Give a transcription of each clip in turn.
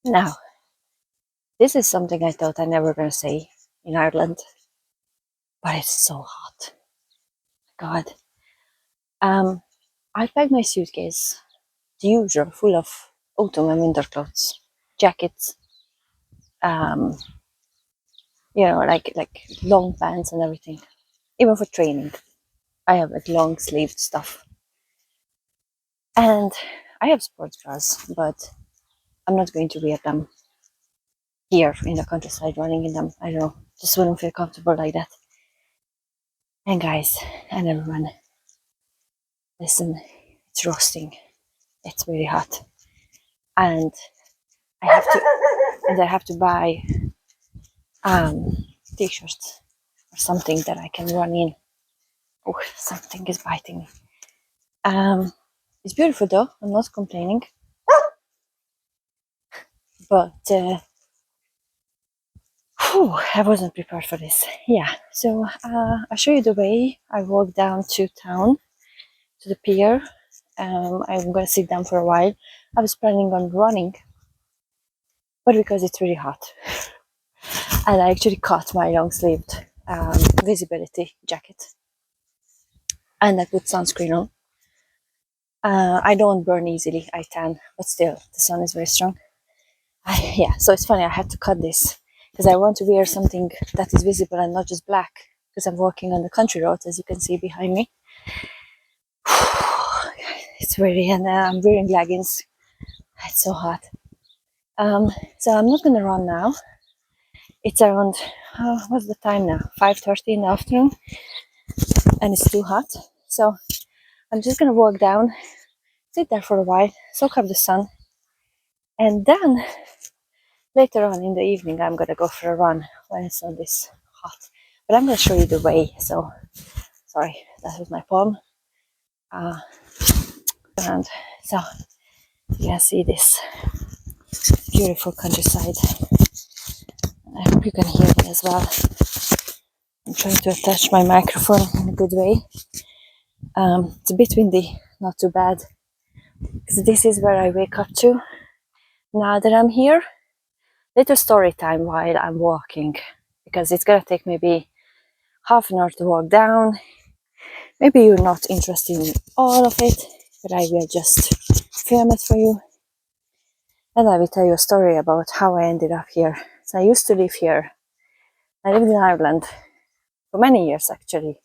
Now, this is something I thought I never gonna say in Ireland, but it's so hot. God. I packed my suitcase, the usual, full of autumn and winter clothes, jackets, um, like long pants and everything. Even for training, I have like long sleeved stuff, and I have sports bras, but I'm not going to wear them here in the countryside running in them. I don't know, just wouldn't feel comfortable like that. And guys and everyone, listen, it's roasting. It's really hot, and I have to buy um, t-shirts or something that I can run in. Oh, something is biting me. It's beautiful though. I'm not complaining, but I wasn't prepared for this. Yeah, so I'll show you the way I walk down to town, to the pier. I'm gonna sit down for a while. I was planning on running, but because it's really hot, and I actually cut my long-sleeved visibility jacket, and I put sunscreen on. I don't burn easily, I tan, but still, the sun is very strong. Yeah, so it's funny, I had to cut this because I want to wear something that is visible and not just black, because I'm walking on the country road, as you can see behind me. It's really, and I'm wearing leggings. It's so hot. So I'm not gonna run now. It's around, what's the time now? 5:30 in the afternoon, and it's too hot. So I'm just gonna walk down, sit there for a while, soak up the sun, and then later on in the evening I'm gonna go for a run when it's not this hot. But I'm gonna show you the way. So sorry, that was my palm. And so you can see this beautiful countryside. I hope you can hear me as well. I'm trying to attach my microphone in a good way. It's a bit windy, not too bad, because this is where I wake up to now that I'm here. Little story time while I'm walking, because it's gonna take maybe half an hour to walk down. Maybe you're not interested in all of it, but I will just film it for you, and I will tell you a story about how I ended up here. So I used to live here. I lived in Ireland for many years actually,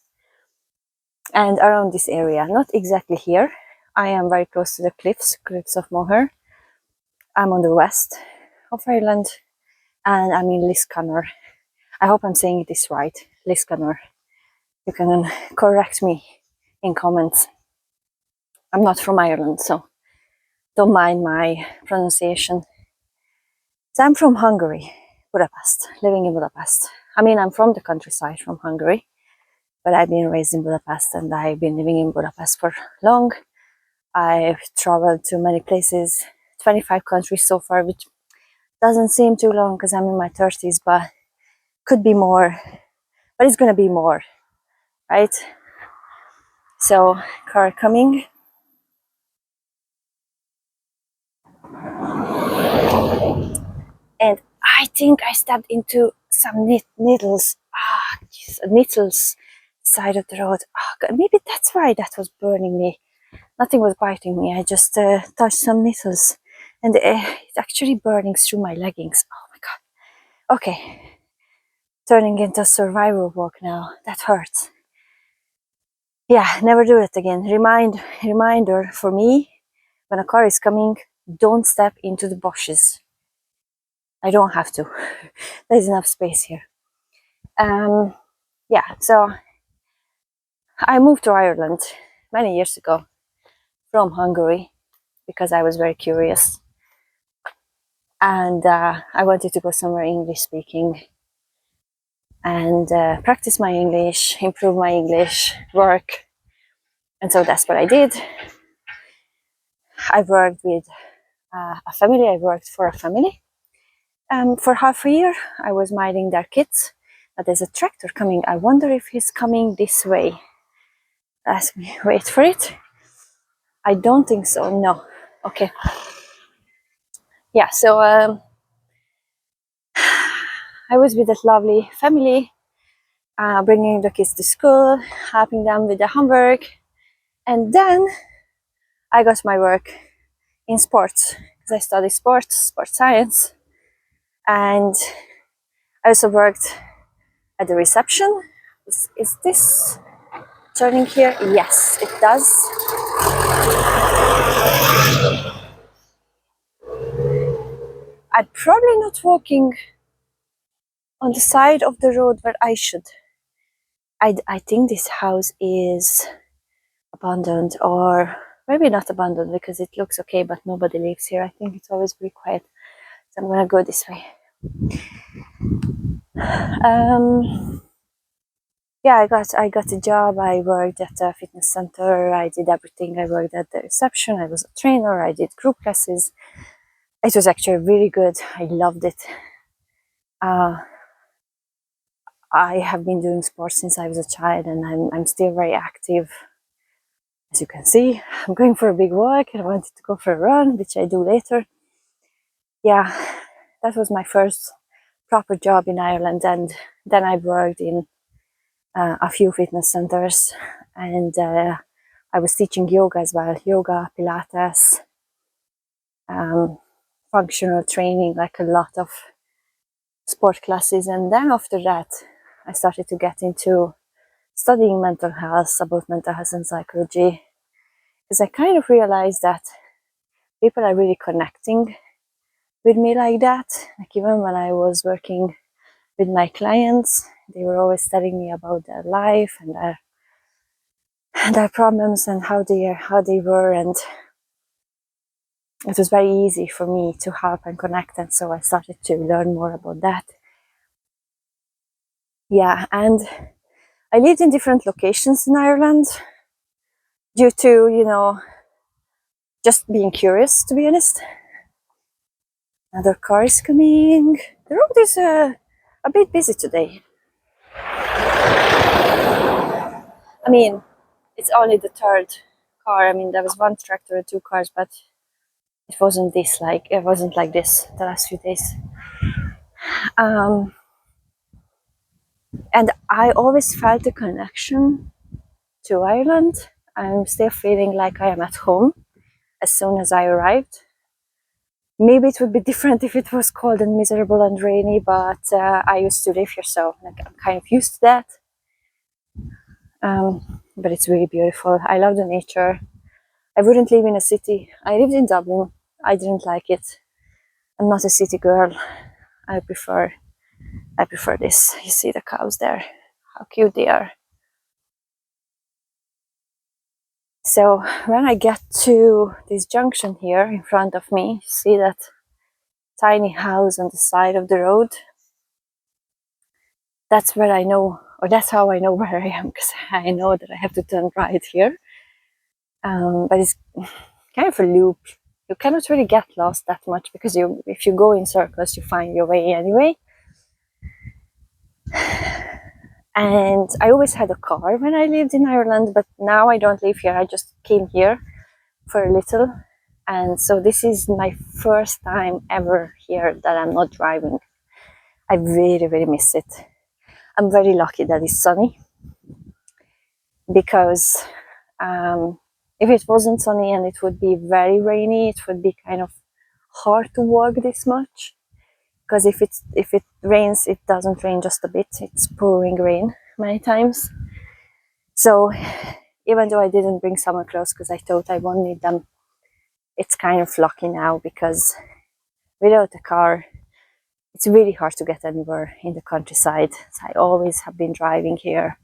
and around this area, not exactly here. I am very close to the cliffs of Moher. I'm on the west of Ireland, and I'm in Liscannor. I hope I'm saying this right, Liscannor. You can correct me in comments. I'm not from Ireland, so don't mind my pronunciation. So I'm from Hungary, Budapest, living in Budapest. I mean, I'm from the countryside from Hungary, but I've been raised in Budapest and I've been living in Budapest for long. I've traveled to many places, 25 countries so far, which doesn't seem too long because I'm in my 30s, but could be more, but it's gonna be more, right? So, car coming. And I think I stepped into some needles. Needles side of the road. God, maybe that's why that was burning me. Nothing was biting me. I just touched some needles, and it's actually burning through my leggings. Oh my god. Okay, turning into a survival walk now. That hurts. Yeah, never do it again. Reminder for me: when a car is coming, don't step into the bushes. I don't have to. There's enough space here. Yeah, so I moved to Ireland many years ago from Hungary because I was very curious, and I wanted to go somewhere English speaking and practice my English, improve my English, work, and so that's what I did. I worked with a family. I worked for a family. For half a year, I was minding their kids. But there's a tractor coming. I wonder if he's coming this way. Ask me. Wait for it. I don't think so. No. Okay. Yeah. So I was with that lovely family, bringing the kids to school, helping them with their homework, and then I got my work in sports because I study sports science, and I also worked at the reception. Is this turning here? Yes, it does. I'm probably not walking on the side of the road where I should. I think this house is abandoned, or maybe not abandoned because it looks okay, but nobody lives here. I think it's always very quiet. So I'm gonna go this way. Yeah, I got a job. I worked at a fitness center. I did everything. I worked at the reception. I was a trainer. I did group classes. It was actually really good. I loved it. I have been doing sports since I was a child, and I'm still very active. As you can see, I'm going for a big walk, and I wanted to go for a run, which I do later. Yeah, that was my first proper job in Ireland, and then I worked in a few fitness centers, and I was teaching yoga as well, yoga, Pilates, functional training, like a lot of sport classes. And then after that, I started to get into studying mental health, about mental health and psychology, because I kind of realized that people are really connecting with me like that. Like even when I was working with my clients, they were always telling me about their life and their problems and how they were, and it was very easy for me to help and connect, and so I started to learn more about that. Yeah, and I lived in different locations in Ireland due to, just being curious, to be honest. Another car is coming. The road is a bit busy today. I mean, it's only the third car. I mean, there was one tractor and two cars, but it wasn't like this the last few days. And I always felt a connection to Ireland. I'm still feeling like I am at home as soon as I arrived. Maybe it would be different if it was cold and miserable and rainy, but I used to live here, so I'm kind of used to that. But it's really beautiful. I love the nature. I wouldn't live in a city. I lived in Dublin. I didn't like it. I'm not a city girl. I prefer this. You see the cows there, how cute they are. So when I get to this junction here in front of me, you see that tiny house on the side of the road. That's where I know, or that's how I know where I am, because I know that I have to turn right here. But it's kind of a loop. You cannot really get lost that much because if you go in circles, you find your way anyway. And I always had a car when I lived in Ireland, but now I don't live here. I just came here for a little. And so this is my first time ever here that I'm not driving. I really, really miss it. I'm very lucky that it's sunny, because if it wasn't sunny and it would be very rainy, it would be kind of hard to walk this much. Because if it rains, it doesn't rain just a bit, it's pouring rain many times. So even though I didn't bring summer clothes because I thought I won't need them, it's kind of lucky now, because without a car, it's really hard to get anywhere in the countryside. So I always have been driving here.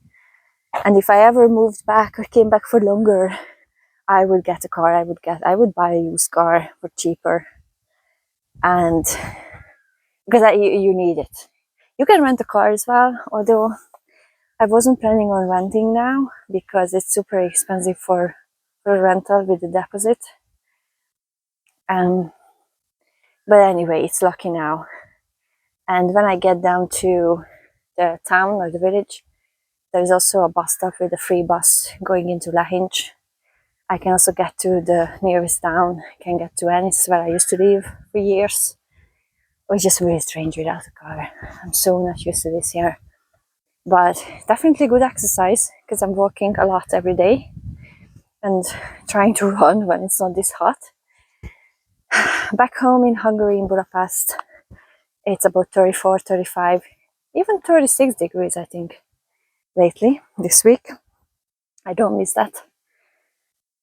And if I ever moved back or came back for longer, I would get a car. I would buy a used car for cheaper. And because you need it. You can rent a car as well, although I wasn't planning on renting now because it's super expensive for a rental with the deposit. But anyway, it's lucky now. And when I get down to the town or the village, there's also a bus stop with a free bus going into Lahinch. I can also get to the nearest town. I can get to Ennis, where I used to live for years. was just really strange without a car. I'm so not used to this here. But definitely good exercise because I'm walking a lot every day and trying to run when it's not this hot. Back home in Hungary, in Budapest, it's about 34, 35, even 36 degrees, I think, lately, this week. I don't miss that.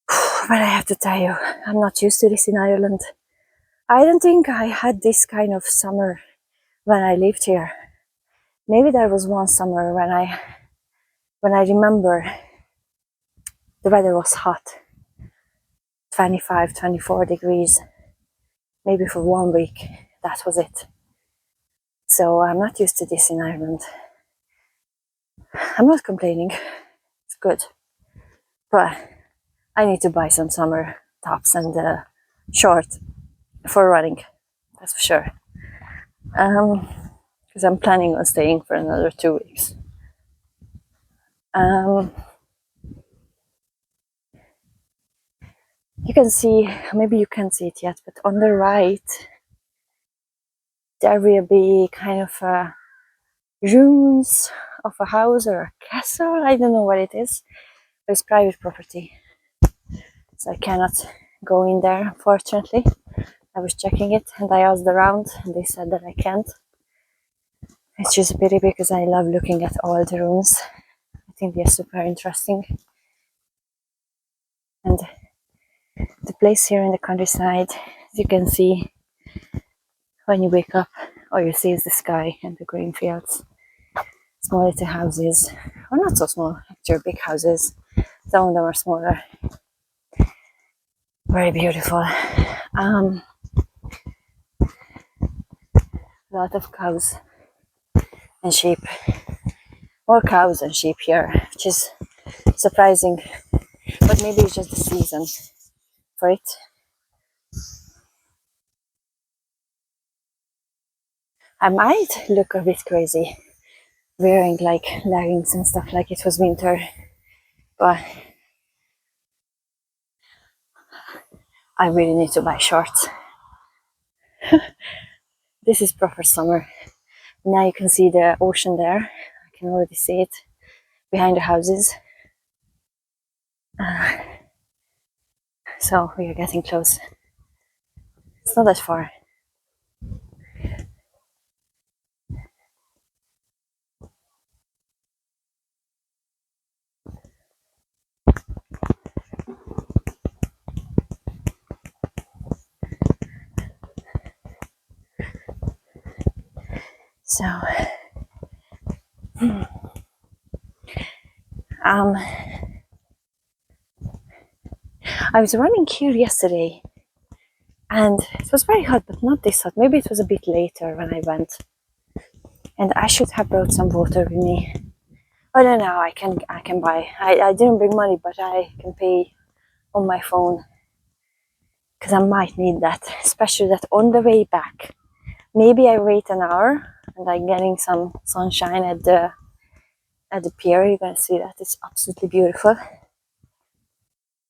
But I have to tell you, I'm not used to this in Ireland. I don't think I had this kind of summer when I lived here. Maybe there was one summer when I remember the weather was hot, 25, 24 degrees, maybe for 1 week. That was it. So I'm not used to this in Ireland. I'm not complaining. It's good. But I need to buy some summer tops and shorts for running. That's for sure. Because I'm planning on staying for another 2 weeks. You can see, maybe you can't see it yet, but on the right, there will be kind of ruins of a house or a castle. I don't know what it is, but it's private property. So I cannot go in there, unfortunately. I was checking it and I asked around and they said that I can't. It's just a pity because I love looking at all the rooms. I think they're super interesting. And the place here in the countryside, as you can see, when you wake up, all you see is the sky and the green fields. Small little houses, or not so small, actually big houses. Some of them are smaller. Very beautiful. A lot of cows and sheep. More cows and sheep here, which is surprising. But maybe it's just the season for it. I might look a bit crazy wearing like leggings and stuff like it was winter, but I really need to buy shorts. This is proper summer. Now you can see the ocean there. I can already see it behind the houses. So we are getting close. It's not that far. So, I was running here yesterday and it was very hot, but not this hot. Maybe it was a bit later when I went. And I should have brought some water with me. I don't know, I can buy. I didn't bring money, but I can pay on my phone. Because I might need that, especially that on the way back. Maybe I wait an hour and I'm getting some sunshine at the pier. You're gonna see that it's absolutely beautiful.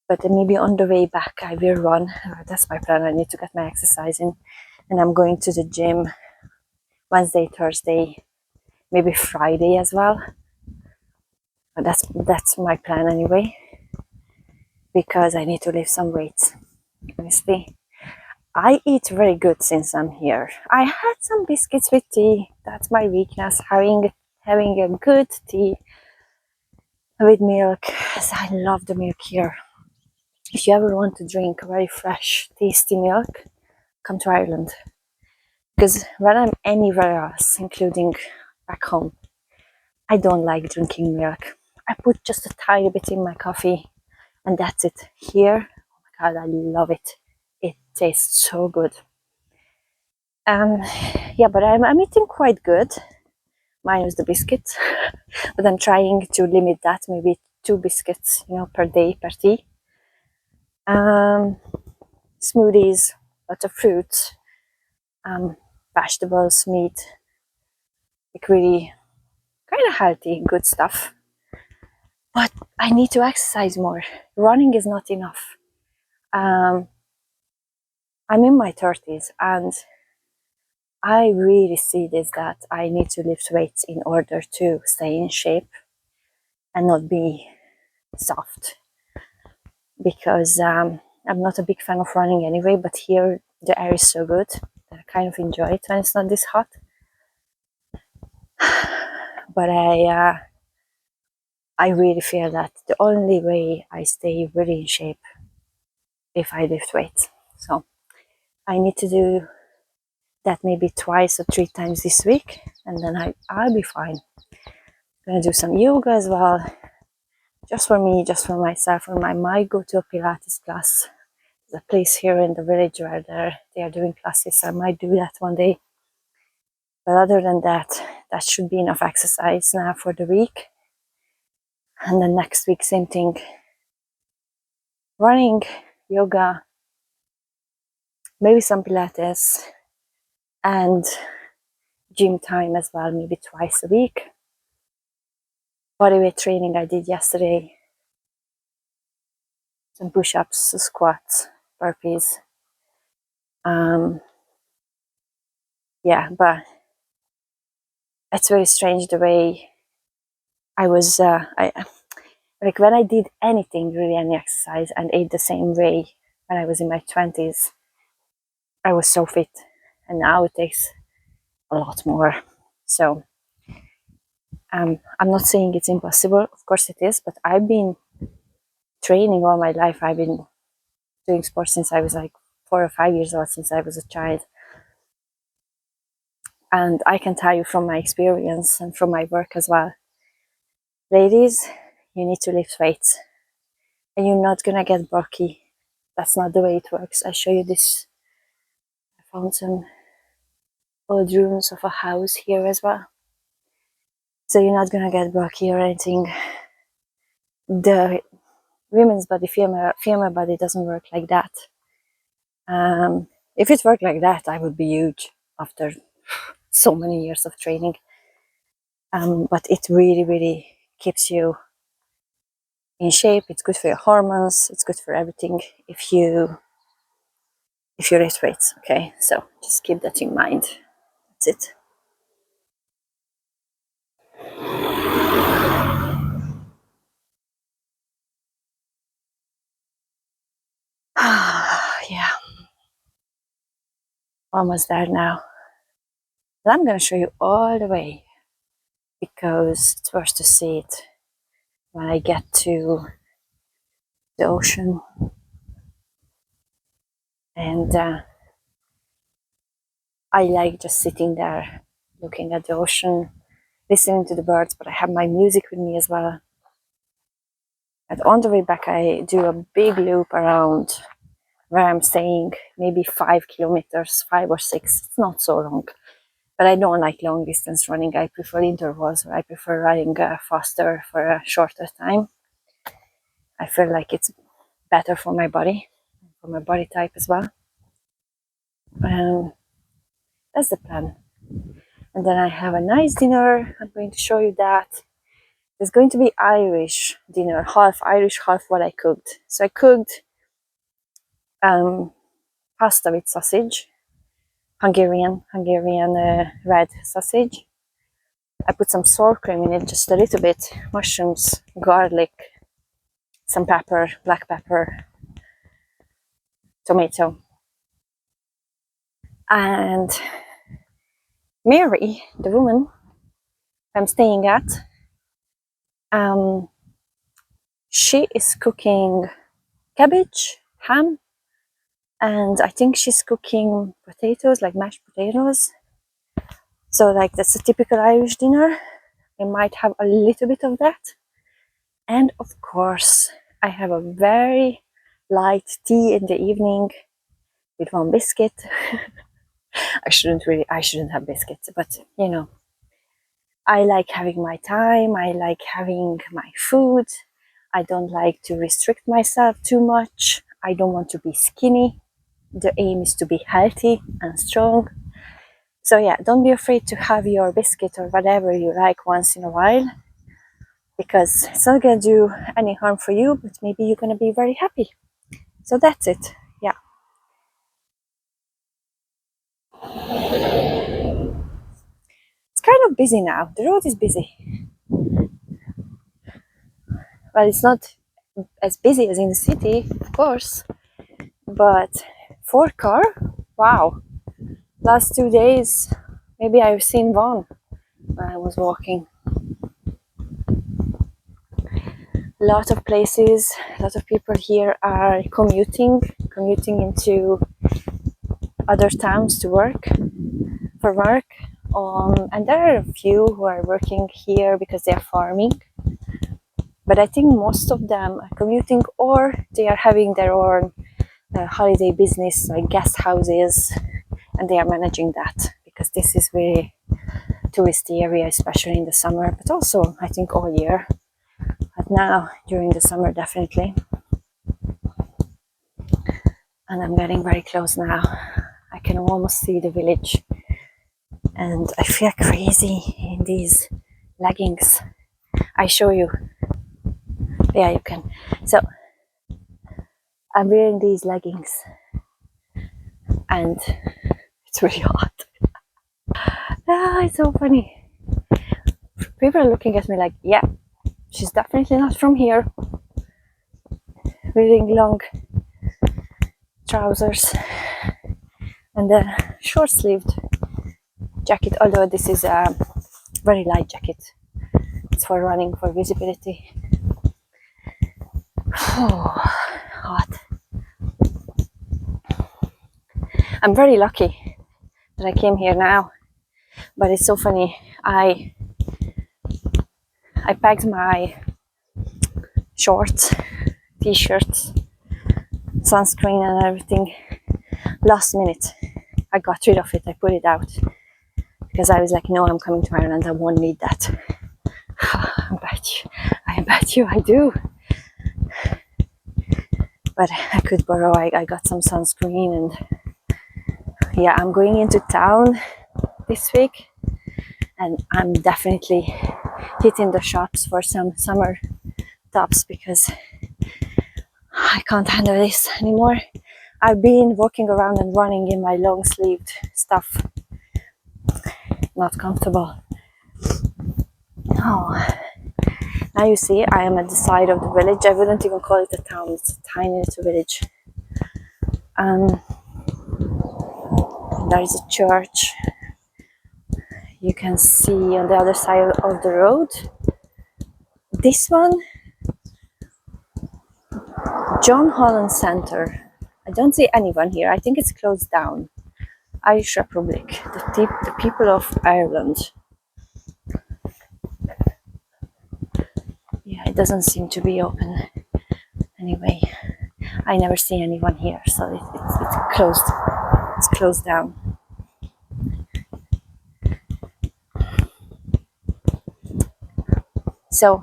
But then maybe on the way back I will run. That's my plan. I need to get my exercise in, and I'm going to the gym Wednesday, Thursday, maybe Friday as well. But that's my plan anyway, because I need to lift some weights. Honestly, I eat very good since I'm here. I had some biscuits with tea. That's my weakness, having a good tea with milk. I love the milk here. If you ever want to drink very fresh, tasty milk, come to Ireland. Because when I'm anywhere else, including back home, I don't like drinking milk. I put just a tiny bit in my coffee and that's it. Here, oh my god, I love it. It tastes so good. Yeah, but I'm eating quite good, minus the biscuits. But I'm trying to limit that, maybe 2 biscuits, per day, per tea. Smoothies, lots of fruits, vegetables, meat, like really kind of healthy, good stuff. But I need to exercise more. Running is not enough. I'm in my 30s and I really see this, that I need to lift weights in order to stay in shape and not be soft, because I'm not a big fan of running anyway, but here the air is so good that I kind of enjoy it when it's not this hot. But I really feel that the only way I stay really in shape if I lift weights. So I need to do that maybe 2 or 3 times this week, and then I'll be fine. I'm gonna do some yoga as well, just for me, just for myself. And I might go to a Pilates class. There's a place here in the village where they are doing classes, so I might do that one day. But other than that, that should be enough exercise now for the week. And then next week, same thing. Running, yoga, maybe some Pilates, and gym time as well, maybe twice a week. Bodyweight training I did yesterday. Some push-ups, squats, burpees. Yeah, but it's very strange the way I was, like when I did anything, really any exercise, and ate the same way when I was in my 20s, I was so fit. And now it takes a lot more. So I'm not saying it's impossible. Of course it is, but I've been training all my life. I've been doing sports since I was like 4 or 5 years old, since I was a child. And I can tell you from my experience and from my work as well, ladies, you need to lift weights. And you're not gonna get bulky. That's not the way it works. I show you this. I found some old rooms of a house here as well. So you're not gonna get bulky or anything. The women's body, female body doesn't work like that. If it worked like that, I would be huge after so many years of training. But it really, really keeps you in shape. It's good for your hormones. It's good for everything if you lift weights. Okay, so just keep that in mind. That's it. Yeah, almost there now. And I'm gonna show you all the way because it's worth to see it when I get to the ocean. And I like just sitting there looking at the ocean, listening to the birds, but I have my music with me as well. And on the way back, I do a big loop around where I'm staying, maybe 5 kilometers, 5 or 6. It's not so long, but I don't like long distance running. I prefer intervals, or I prefer running faster for a shorter time. I feel like it's better for my body, for my body type as well. That's the plan. And then I have a nice dinner. I'm going to show you that. It's going to be Irish dinner, half Irish, half what I cooked. So I cooked pasta with sausage, Hungarian red sausage. I put some sour cream in it, just a little bit, mushrooms, garlic, some pepper, black pepper, tomato. And Mary, the woman I'm staying at, she is cooking cabbage, ham, and I think she's cooking potatoes, like mashed potatoes. So like that's a typical Irish dinner. I might have a little bit of that. And of course, I have a very light tea in the evening with one biscuit. I shouldn't have biscuits, but you know, I like having my time. I like having my food. I don't like to restrict myself too much. I don't want to be skinny. The aim is to be healthy and strong. So yeah, don't be afraid to have your biscuit or whatever you like once in a while, because it's not gonna do any harm for you, but maybe you're gonna be very happy. So that's it. Yeah. not busy now. The road is busy. Well, it's not as busy as in the city, of course, but for car, wow. Last 2 days, maybe I've seen one when I was walking. A lot of places, a lot of people here are commuting into other towns to work, for work. And there are a few who are working here because they are farming. But I think most of them are commuting, or they are having their own holiday business, like guest houses, and they are managing that, because this is very touristy area, especially in the summer, but also I think all year. But now during the summer, definitely. And I'm getting very close now. I can almost see the village, and I feel crazy in these leggings. I show you. Yeah, you can. So I'm wearing these leggings, and it's really hot. It's so funny. People are looking at me like, yeah, she's definitely not from here. Wearing long trousers and a short-sleeved jacket, although this is a very light jacket. It's for running, for visibility. Oh, hot. I'm very lucky that I came here now, but it's so funny. I packed my shorts, t-shirts, sunscreen and everything last minute. I got rid of it, I put it out, because I was like, no, I'm coming to Ireland, I won't need that. I bet you I do. But I could borrow, I got some sunscreen, and yeah, I'm going into town this week, and I'm definitely hitting the shops for some summer tops, because I can't handle this anymore. I've been walking around and running in my long sleeved stuff. Not comfortable. Oh, now you see I am at the side of the village. I wouldn't even call it a town, it's a tiny little village. There is a church. You can see on the other side of the road. This one, John Holland Center. I don't see anyone here. I think it's closed down. Irish Republic, the people of Ireland. Yeah, it doesn't seem to be open. Anyway, I never see anyone here, so it's closed. It's closed down. So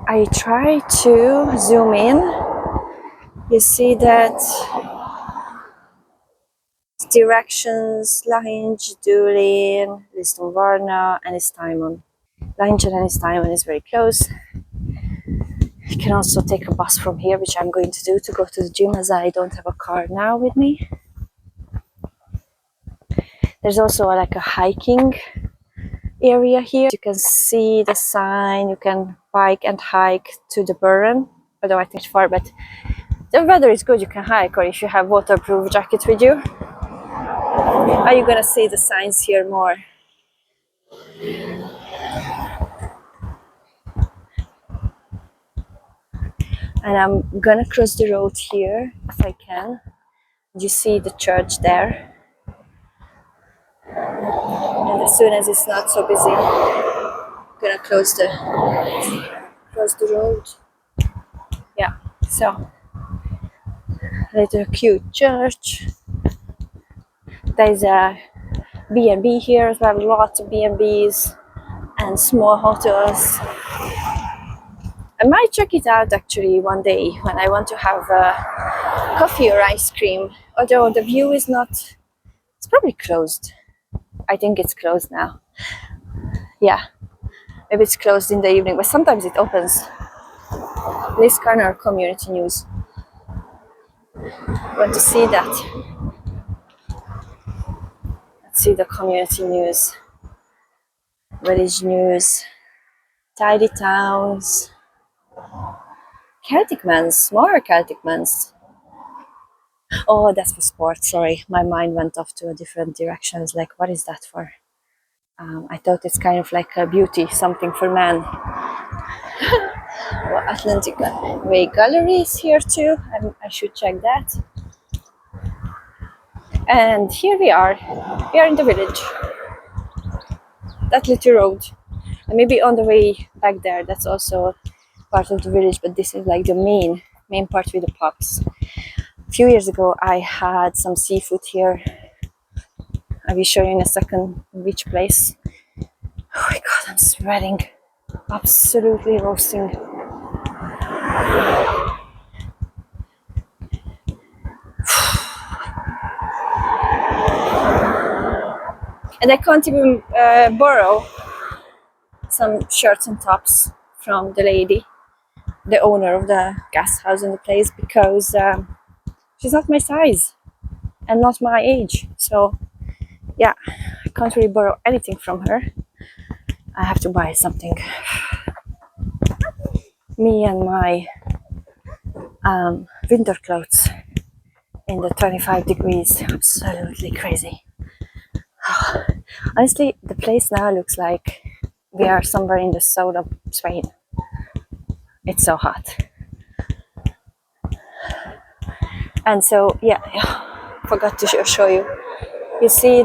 I try to zoom in. You see that directions: Lahinch, Doolin, Liscannor, and Listimon. Lahinch and Listimon is very close. You can also take a bus from here, which I'm going to do, to go to the gym, as I don't have a car now with me. There's also like a hiking area here. You can see the sign. You can bike and hike to the Burren, although I think it's far, but the weather is good. You can hike, or if you have waterproof jacket with you. Are you gonna see the signs here more? And I'm gonna cross the road here if I can. You see the church there. And as soon as it's not so busy, I'm gonna cross the road. Yeah, so little cute church. There's a B&B here as well, lots of B&Bs and small hotels. I might check it out actually one day when I want to have coffee or ice cream, although the view is not, it's probably closed. I think it's closed now. Yeah, maybe it's closed in the evening, but sometimes it opens. Liscannor community news. Want to see that? Let's see the community news. Village news, tidy towns, Celtic men's, more Celtic men's. Oh, that's for sports. Sorry, my mind went off to a different direction. It's like, what is that for? I thought it's kind of like a beauty, something for men. Oh, Atlantic Way Gallery is here too. I should check that. And here we are. We are in the village. That little road. And maybe on the way back there, that's also part of the village, but this is like the main part with the pubs. A few years ago, I had some seafood here. I will show you in a second which place. Oh my god, I'm sweating. Absolutely roasting. And I can't even borrow some shirts and tops from the lady, the owner of the guest house in the place, because she's not my size and not my age. So yeah, I can't really borrow anything from her. I have to buy something. Me and my winter clothes in the 25 degrees. Absolutely crazy. Honestly, the place now looks like we are somewhere in the south of Spain. It's so hot. And so, yeah, forgot to show you. You see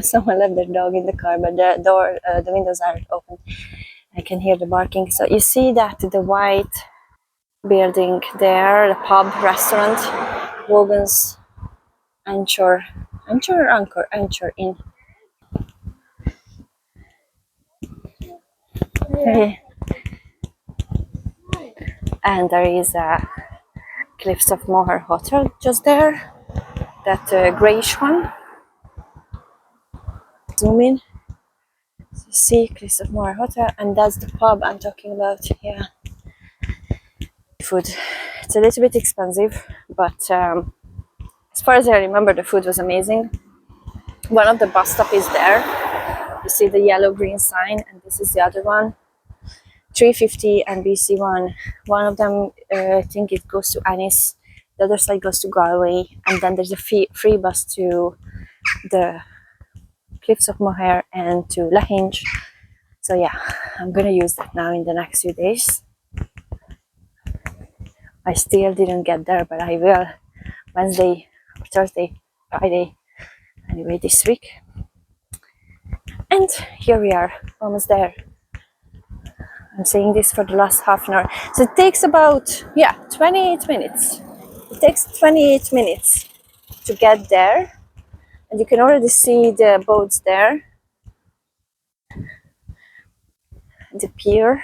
someone left their dog in the car, but the windows are open. I can hear the barking. So you see that the white building there, the pub, restaurant, Wogan's Anchor Inn. Okay. And there is a Cliffs of Moher Hotel just there, that greyish one. Zoom in. So you see Cliffs of Moher Hotel, and that's the pub I'm talking about. Yeah. Food. It's a little bit expensive, but as far as I remember, the food was amazing. One of the bus stop is there. You see the yellow green sign, and this is the other one. 350 and BC1. One of them, I think it goes to Ennis. The other side goes to Galway, and then there's a free bus to the Cliffs of Moher and to Lahinch. So yeah, I'm gonna use that now in the next few days. I still didn't get there, but I will Wednesday, Thursday, Friday, anyway this week. And here we are, almost there. I'm saying this for the last half an hour. So it takes about, 28 minutes. It takes 28 minutes to get there. And you can already see the boats there. The pier.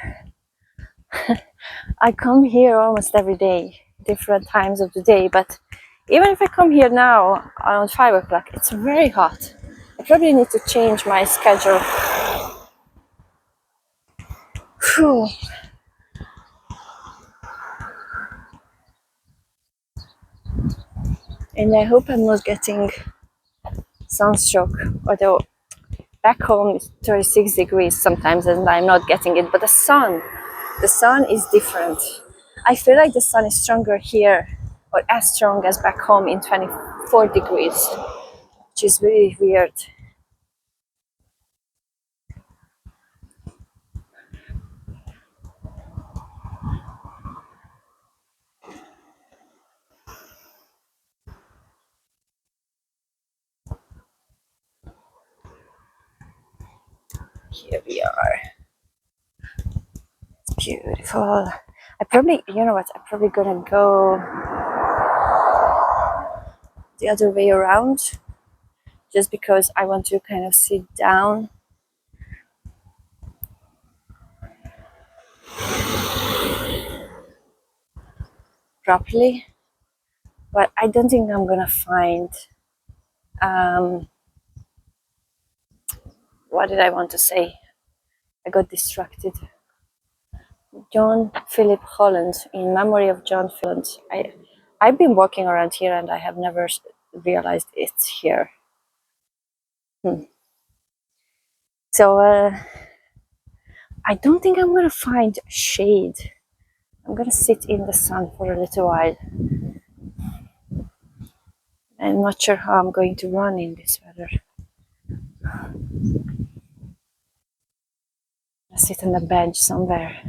I come here almost every day, different times of the day. But even if I come here now around 5 o'clock, it's very hot. I probably need to change my schedule. Whew. And I hope I'm not getting sunstroke, although back home it's 36 degrees sometimes and I'm not getting it. But the sun is different. I feel like the sun is stronger here, or as strong as back home in 24 degrees, which is really weird. Here we are. It's beautiful. I probably, you know what, I'm probably gonna go the other way around, just because I want to kind of sit down. Properly, but I don't think I'm gonna find what did I want to say? I got distracted. John Philip Holland, in memory of John Philip. I've been walking around here and I have never realized it's here. So I don't think I'm gonna find shade. I'm gonna sit in the sun for a little while. I'm not sure how I'm going to run in this weather. I sit on a bench somewhere.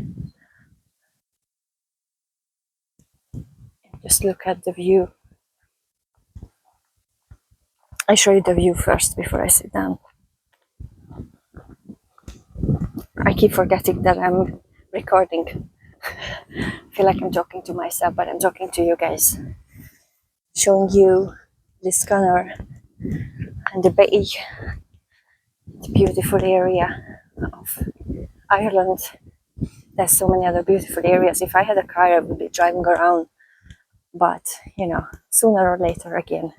Just look at the view. I show you the view first before I sit down. I keep forgetting that I'm recording. I feel like I'm talking to myself, but I'm talking to you guys. Showing you Liscannor and the bay, the beautiful area of Ireland. There's so many other beautiful areas. If I had a car, I would be driving around. But, you know, sooner or later again,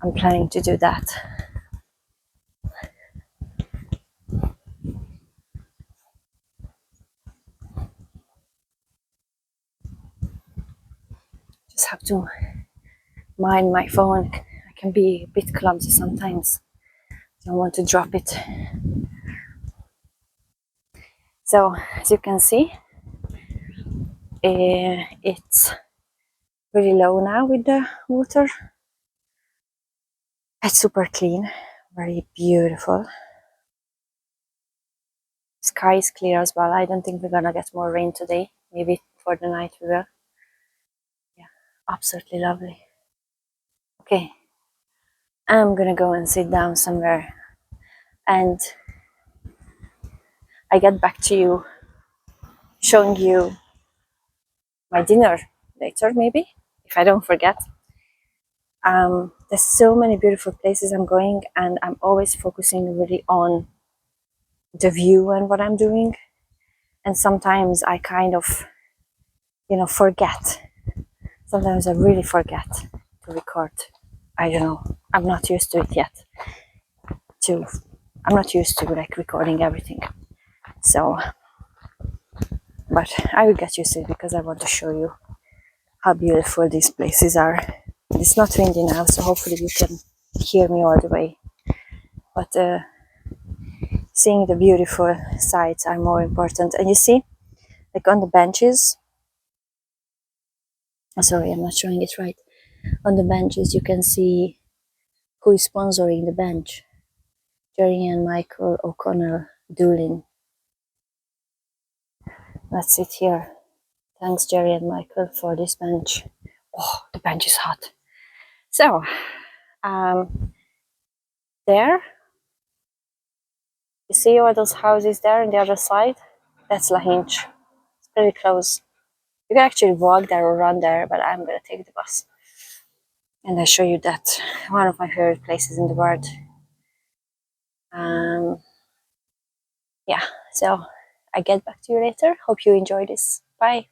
I'm planning to do that. Just have to mind my phone. I can be a bit clumsy sometimes. Don't want to drop it. So, as you can see, it's really low now with the water. It's super clean, very beautiful. Sky is clear as well. I don't think we're gonna get more rain today. Maybe for the night we will. Yeah, absolutely lovely. Okay, I'm gonna go and sit down somewhere, and I get back to you, showing you my dinner later, maybe, if I don't forget. There's so many beautiful places I'm going, and I'm always focusing really on the view and what I'm doing. And sometimes I kind of, forget. Sometimes I really forget to record. I don't know. I'm not used to it yet. I'm not used to like recording everything. So, but I will get used to it because I want to show you how beautiful these places are. It's not windy now, so hopefully you can hear me all the way. But seeing the beautiful sights are more important. And you see, like on the benches, sorry, I'm not showing it right. On the benches, you can see who is sponsoring the bench. Jerry and Michael O'Connell Doolin. That's it here. Thanks, Jerry and Michael, for this bench. Oh, the bench is hot. So, there, you see all those houses there on the other side? That's Lahinch. It's pretty close. You can actually walk there or run there, but I'm gonna take the bus. And I show you that one of my favorite places in the world. Yeah, so I get back to you later. Hope you enjoy this. Bye.